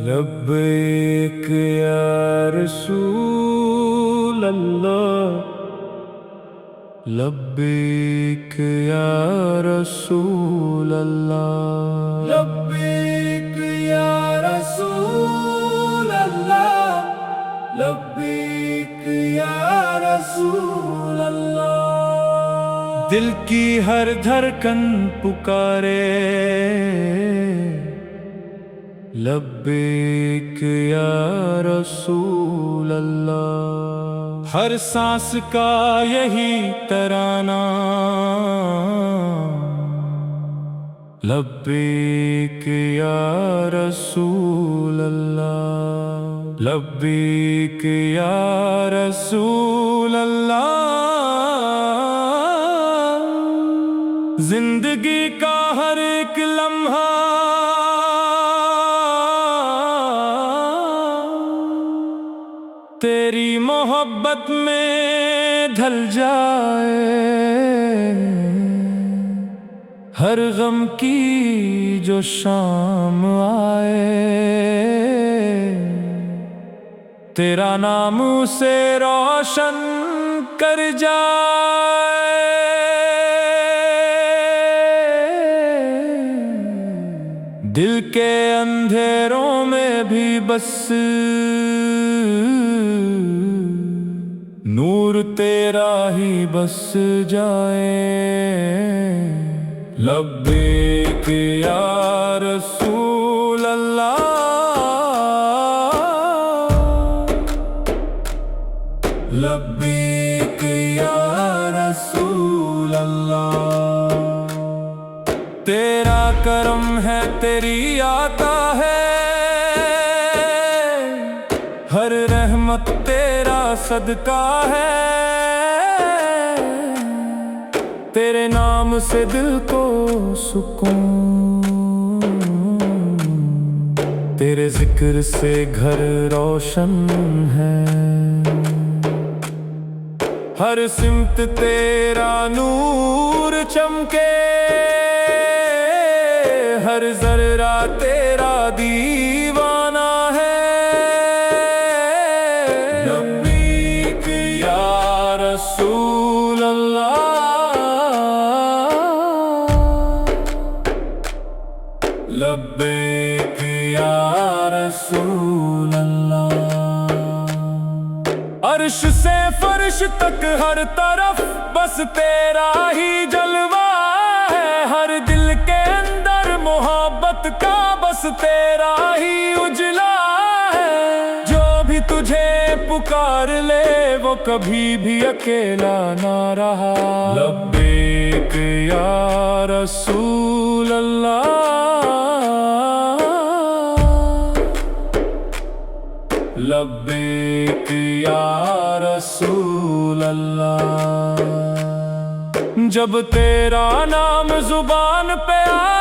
लब्बैक या रसूल अल्लाह, लब्बैक या रसूल अल्लाह, लब्बैक या रसूल अल्लाह, लब्बैक या रसूल अल्लाह। दिल की हर धड़कन पुकारे लब्बैक या रसूल अल्लाह। हर सांस का यही तराना लब्बैक या रसूल अल्लाह, लब्बैक या रसूल अल्लाह। जिंदगी का हर एक लम्हा तेरी मोहब्बत में ढल जाए। हर गम की जो शाम आए, तेरा नाम उसे रोशन कर जाए। दिल के अंधेरों में भी बस नूर तेरा ही बस जाए। लब्बैक या रसूल अल्लाह, लब्बैक या रसूल अल्लाह। तेरा करम है, तेरी आता है, हर रहमत तेरा सदका है। तेरे नाम से दिल को सुकून, तेरे जिक्र से घर रोशन है। हर सिमत तेरा नूर चमके, हर जर्रा तेरा दीवाना है। लब्बैक या रसूल अल्लाह, लब्बैक या रसूल अल्लाह। अर्श से फर्श तक हर तरफ बस तेरा ही जलवा है। हर दिल के अंदर मोहब्बत का बस तेरा ही उजला है। जो भी तुझे पुकार ले वो कभी भी अकेला ना रहा। लब्बैक या रसूल अल्लाह, लब्बैक या रसूल अल्लाह। जब तेरा नाम जुबान पे आए,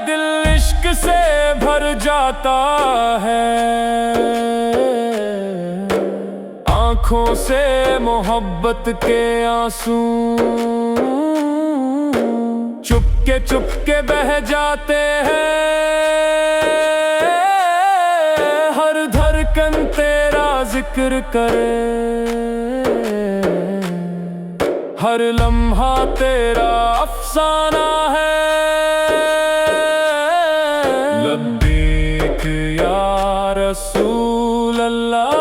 दिल इश्क से भर जाता है। आँखों से मोहब्बत के आंसू चुपके बह जाते हैं। हर धड़कन तेरा जिक्र करे, हर लम्हा तेरा अफसाना है। लब्बैक या रसूल अल्लाह,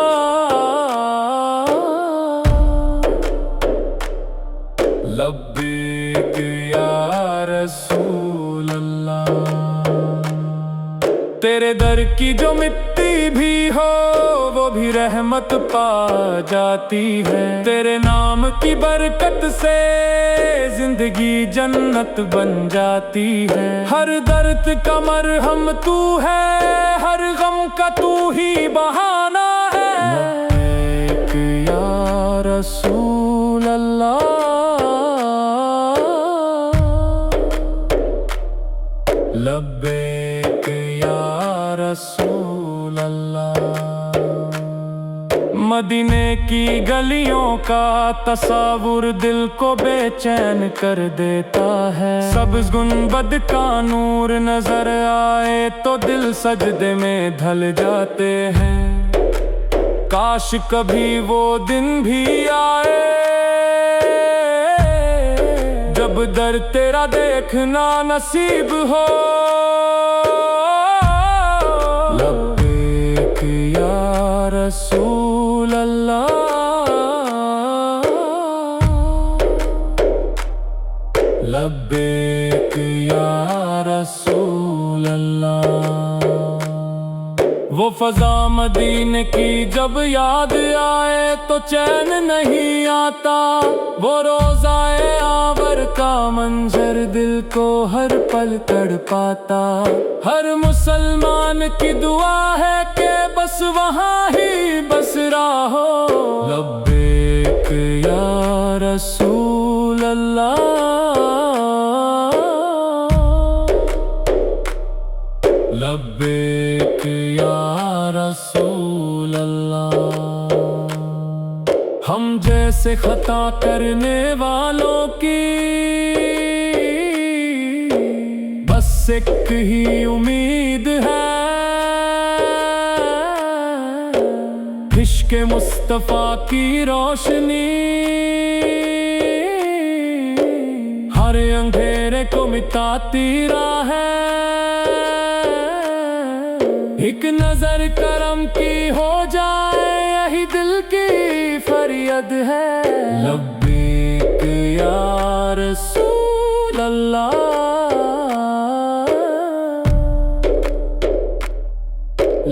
लब्बैक या रसूल अल्लाह। तेरे दर की जो मिट्टी भी हो वो भी रहमत पा जाती है। तेरे नाम की बरकत से जिंदगी जन्नत बन जाती है। हर दर्द का मरहम तू है, हर गम का तू ही बहाना है। लब्बैक या रसूल मदीने की गलियों का तस्वुर दिल को बेचैन कर देता है। सब्ज़ गुंबद का नूर नजर आए तो दिल सजदे में ढल जाते हैं। काश कभी वो दिन भी आए जब दर तेरा देखना नसीब हो। लब्बैक या रसूल अल्लाह, लब्बैक या रसूल अल्लाह। वो फजा मदीने की जब याद आए तो चैन नहीं आता। वो रोज़ाए आवर का मंजर दिल को हर पल तड़पाता। हर मुसलमान की दुआ है कि बस वहाँ ही बसरा हो। लब्बैक या रसूल अल्लाह, लब्बैक या रसूल अल्लाह। हम जैसे खता करने वालों की बस एक ही उम्मीद है। इश्क़ मुस्तफ़ा की रोशनी हर अंधेरे को मिटाती है। एक नजर करम की हो जाए यही दिल की फरियाद है। लब्बैक या रसूल अल्लाह,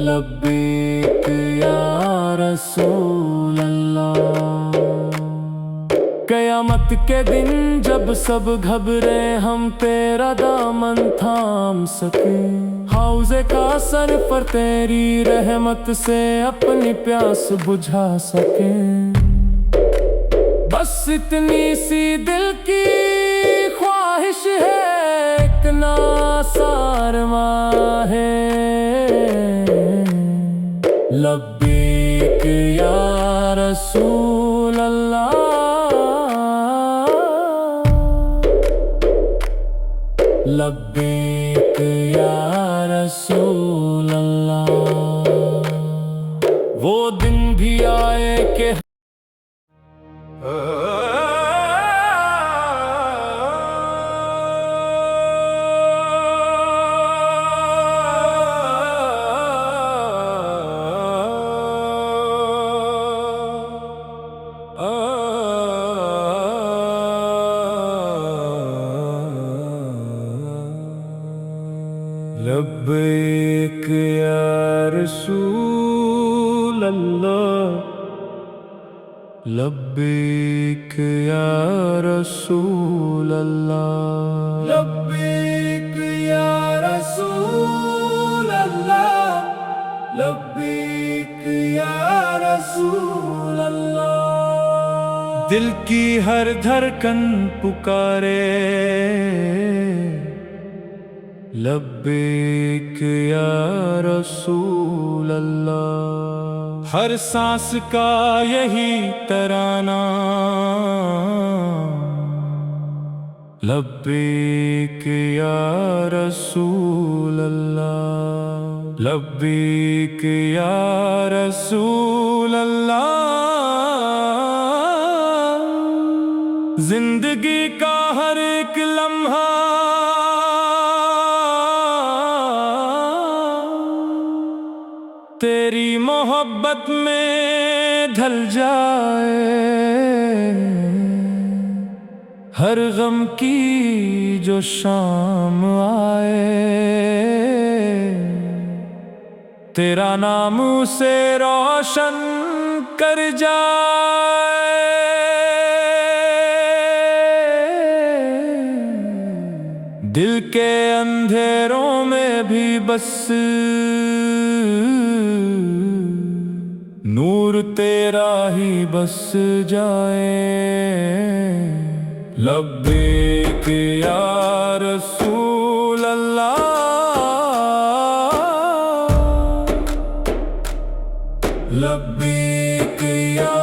लब्बैक या रसूल अल्लाह। क़यामत के दिन जब सब घबरे हम तेरा दामन थाम सकें। हौज़े का सर पर तेरी रहमत से अपनी प्यास बुझा सकें। बस इतनी सी दिल की ख्वाहिश है, एक नासारमा है। लब्बैक या रसूल अल्लाह, लब्बैक या रसूल अल्लाह। वो दिन भी आए कि लब्बैक या रसूल अल्लाह, लब्बैक या रसूल अल्लाह, लब्बैक या रसूल अल्लाह, लब्बैक या रसूल अल्लाह। दिल की हर धड़कन पुकारे लब्बैक या रसूल अल्लाह। हर सांस का यही तराना लब्बैक या रसूल अल्लाह, लब्बैक या रसूल अल्लाह। जिंदगी का हर एक लम्हा तेरी मोहब्बत में ढल जाए। हर गम की जो शाम आए तेरा नाम उसे रोशन कर जाए। दिल के अंधेरों में भी बस नूर तेरा ही बस जाए। लब्बैक या रसूल अल्लाह, लब्बैक या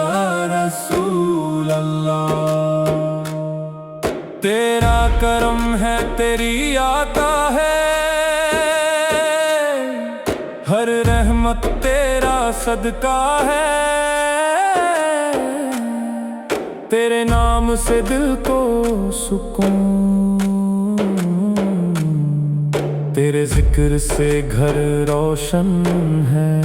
रसूल अल्लाह। तेरा करम है, तेरी आता है, हर रहमत तेरा सदका है। तेरे नाम से दिल को सुकून, तेरे जिक्र से घर रोशन है।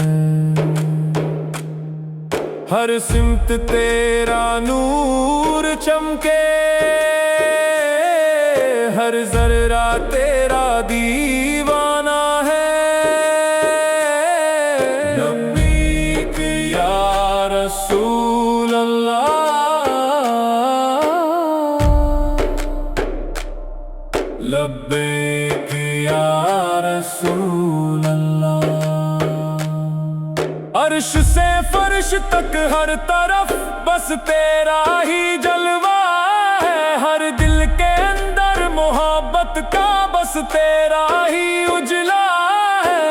हर सिमत तेरा नूर चमके, हर जर्रा तेरा दीवाना है। लब्बैक या रसूल अल्लाह, लब्बैक या रसूल अल्लाह। अर्श से फर्श तक हर तरफ बस तेरा ही जलवा है। हर दिल के अंदर मोहब्बत का बस तेरा ही उजला है।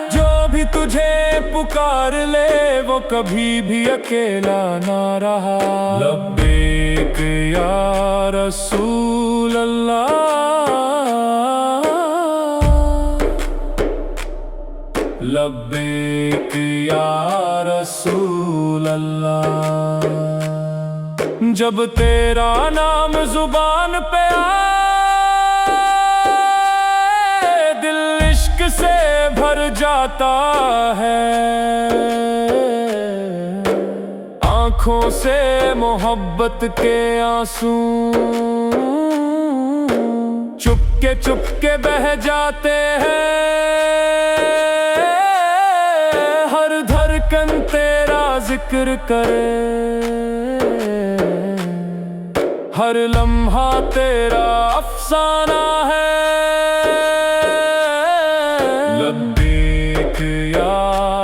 जो भी तुझे पुकार ले वो कभी भी अकेला ना रहा। लब्बैक या रसूल अल्लाह, लब्बैक या रसूल अल्लाह। जब तेरा नाम जुबान पे आए, दिल इश्क से भर जाता है। आँखों से मोहब्बत के आंसू चुपके बह जाते हैं। हर धड़कन तेरा जिक्र करे, हर लम्हा तेरा अफसाना है। लब्बैक या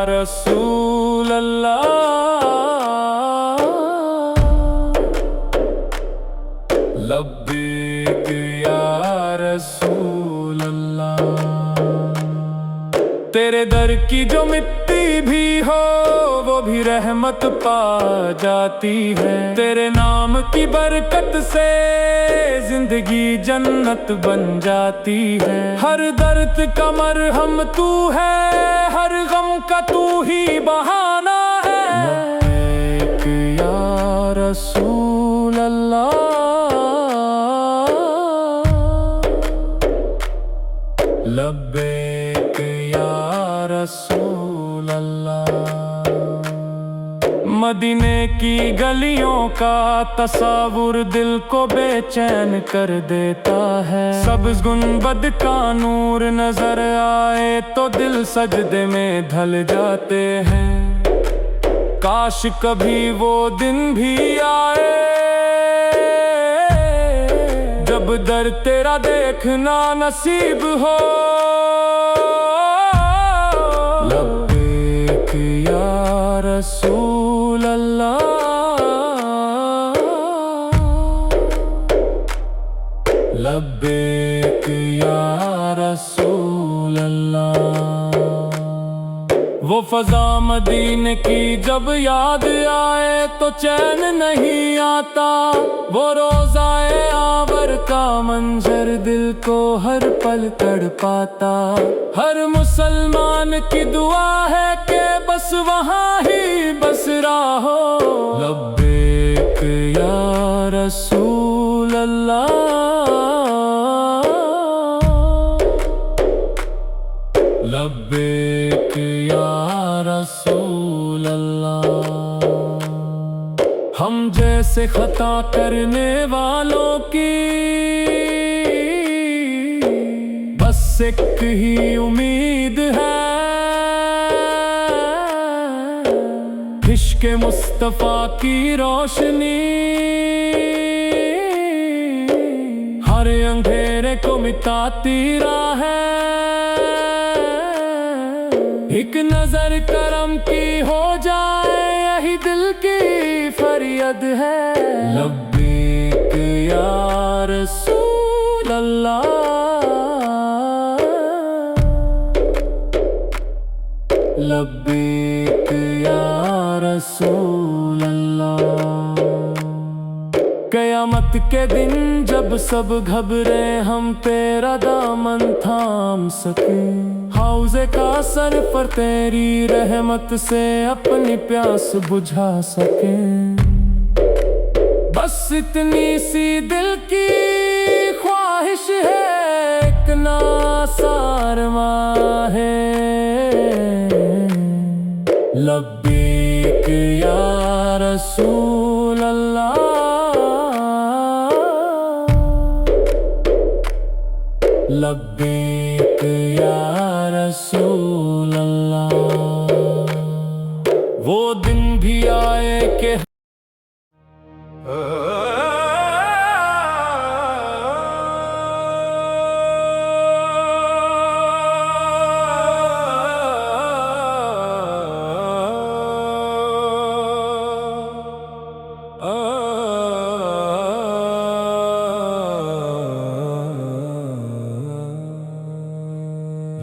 रसूल अल्लाह, लब्बैक या रसूल अल्लाह। तेरे दर की जो मिट्टी भी हो वो भी रहमत पा जाती है। तेरे नाम की बरकत से जिंदगी जन्नत बन जाती है। हर दर्द का मरहम तू है, हर गम का तू ही बहाना है। लब्बैक या रसूल अल्लाह, लब्बैक या रसूल अल्लाह। मदीने की गलियों का तस्वुर दिल को बेचैन कर देता है। सब्ज़ गुंबद का नूर नजर आए तो दिल सजदे में ढल जाते हैं। काश कभी वो दिन भी आए जब दर तेरा देखना नसीब हो। लब्बैक या रसूल अल्लाह, लब्बैक या रसूल अल्लाह। वो फजा मदीने की जब याद आए तो चैन नहीं आता। वो रोज़ाए आवर का मंजर दिल को हर पल तड़पाता। हर मुसलमान की दुआ है कि बस वहाँ ही बस रहो। लब्बैक या रसूल अल्लाह, लब्बैक या रसूल अल्लाह। हम जैसे खता करने वालों की बस एक ही उम्मीद है। इश्क़ मुस्तफ़ा की रोशनी हर अंधेरे को मिटाती है। एक नजर करम की हो जाए यही दिल की फरियाद है। लब्बैक या रसूल अल्लाह, लब्बैक या रसूल अल्लाह। क़यामत के दिन जब सब घबरे हम तेरा दामन थाम सके। हौज़े कासर पर तेरी रहमत से अपनी प्यास बुझा सके। बस इतनी सी दिल की ख्वाहिश है, एक नासारमा है। लब्बैक या रसूल अल्लाह, लब्बैक या रसूल अल्लाह। वो दिन भी आए कि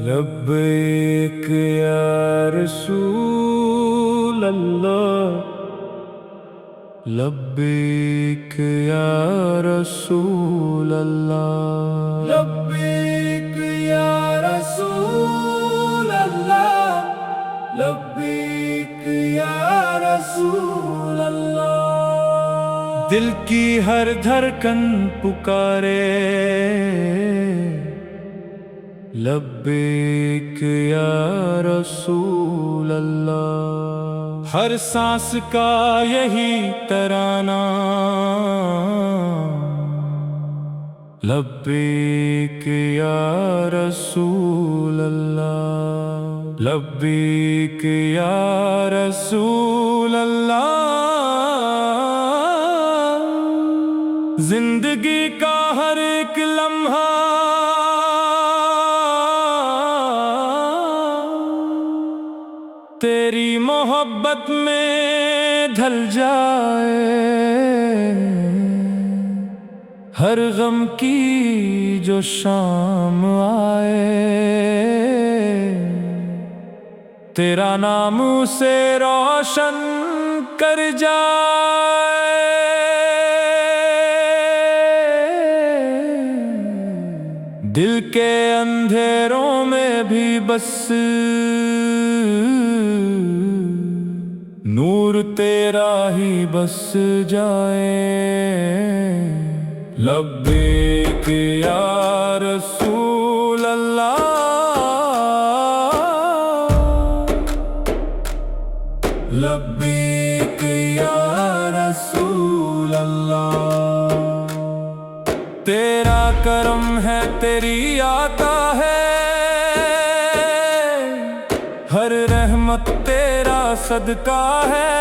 लब्बैक या रसूल अल्लाह, लब्बैक या रसूल अल्लाह, लब्बैक या रसूल अल्लाह, लब्बैक या रसूल अल्लाह। दिल की हर धड़कन पुकारे, लब्बैक या रसूल अल्लाह। हर सांस का यही तराना, लब्बैक या रसूल अल्लाह, लब्बैक या रसूल अल्लाह। जिंदगी का हर एक लम्हा तेरी मोहब्बत में ढल जाए। हर गम की जो शाम आए, तेरा नाम उसे रोशन कर जाए। दिल के अंधेरों में भी बस नूर तेरा ही बस जाए। लब्बैक या रसूल अल्लाह, लब्बैक या रसूल अल्लाह। तेरा करम है, तेरी आता है, हर रहमत तेरा सदका है।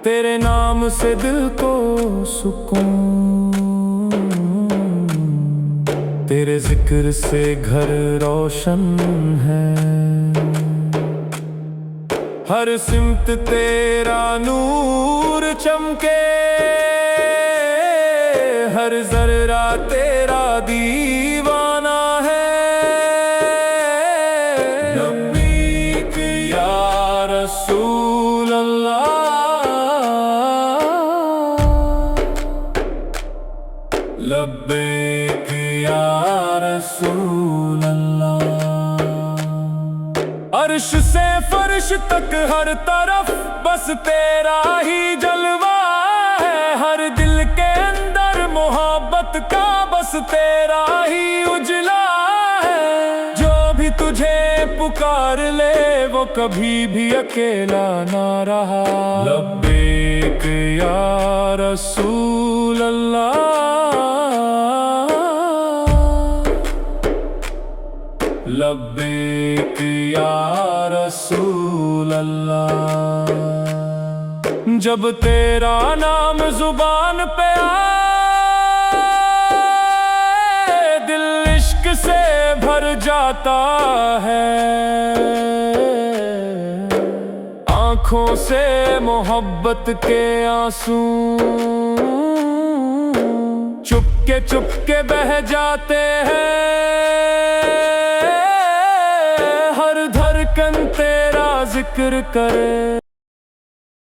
तेरे नाम से दिल को सुकून, तेरे जिक्र से घर रोशन है। हर सिमत तेरा नूर चमके, हर जर्रा तेरा दीवाना है। लब्बैक या रसूल अल्लाह, लब्बैक या रसूल अल्लाह। अर्श से फर्श तक हर तरफ बस तेरा ही जलवा है। हर दिल के अंदर मोहब्बत का बस तेरा ही उजला है। जो भी तुझे पुकार ले वो कभी भी अकेला ना रहा। लब्बैक या रसूल अल्लाह, लब्बैक या रसूल अल्लाह। जब तेरा नाम जुबान पे आए, दिल इश्क से भर जाता है। आँखों से मोहब्बत के आंसू चुपके बह जाते हैं। हर धड़कन तेरा जिक्र करे।